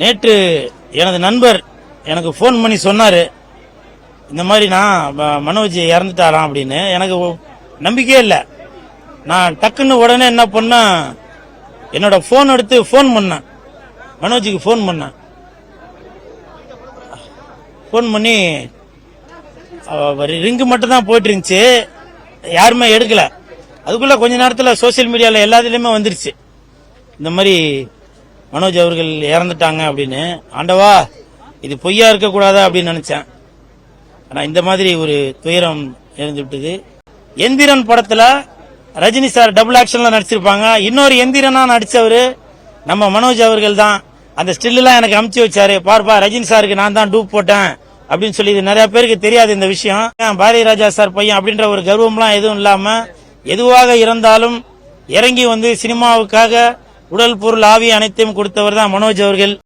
நேற்று எனது நண்பர் எனக்கு ஃபோன் பண்ணி சொன்னாரு, இந்த மாதிரி நான் மனோஜ் இறந்துட்டாராம் அப்படின்னு. எனக்கு நம்பிக்கையே இல்லை. நான் டக்குன்னு உடனே என்ன பண்ண, என்னோட போன் எடுத்து ஃபோன் பண்ணேன், மனோஜுக்கு ஃபோன் பண்ணேன். ஃபோன் பண்ணி ரிங்கு மட்டும் தான் போயிட்டு இருந்துச்சு, யாருமே எடுக்கல. அதுக்குள்ள கொஞ்ச நேரத்தில் சோசியல் மீடியாவில் எல்லாத்துலயுமே வந்துருச்சு, இந்த மாதிரி மனோஜ் அவர்கள் இறந்துட்டாங்க அப்படின்னு. ஆண்டவா, இது பொய்யா இருக்கக்கூடாதா அப்படின்னு நினைச்சேன். ஆனா இந்த மாதிரி ஒரு துயரம் இருந்து விட்டது. எந்திரன் படத்துல ரஜினி சார் டபுள் ஆக்ஷன்ல நடிச்சிருப்பாங்க. இன்னொரு எந்திரனா நடிச்சவரு நம்ம மனோஜ் அவர்கள் தான். அந்த ஸ்டில்லாம் எனக்கு அமுச்சு வச்சாரு, பார்ப்பா ரஜினி சாருக்கு நான் தான் டூப் போட்டேன் அப்படின்னு சொல்லி. இது நிறைய பேருக்கு தெரியாது இந்த விஷயம். பாரதி ராஜா சார் பையன் அப்படின்ற ஒரு கர்வம்லாம் எதுவும் இல்லாம, எதுவாக இருந்தாலும் இறங்கி வந்து சினிமாவுக்காக உடல் பொருள் ஆவி அனைத்தையும் கொடுத்தவர் தான் மனோஜ் அவர்கள்.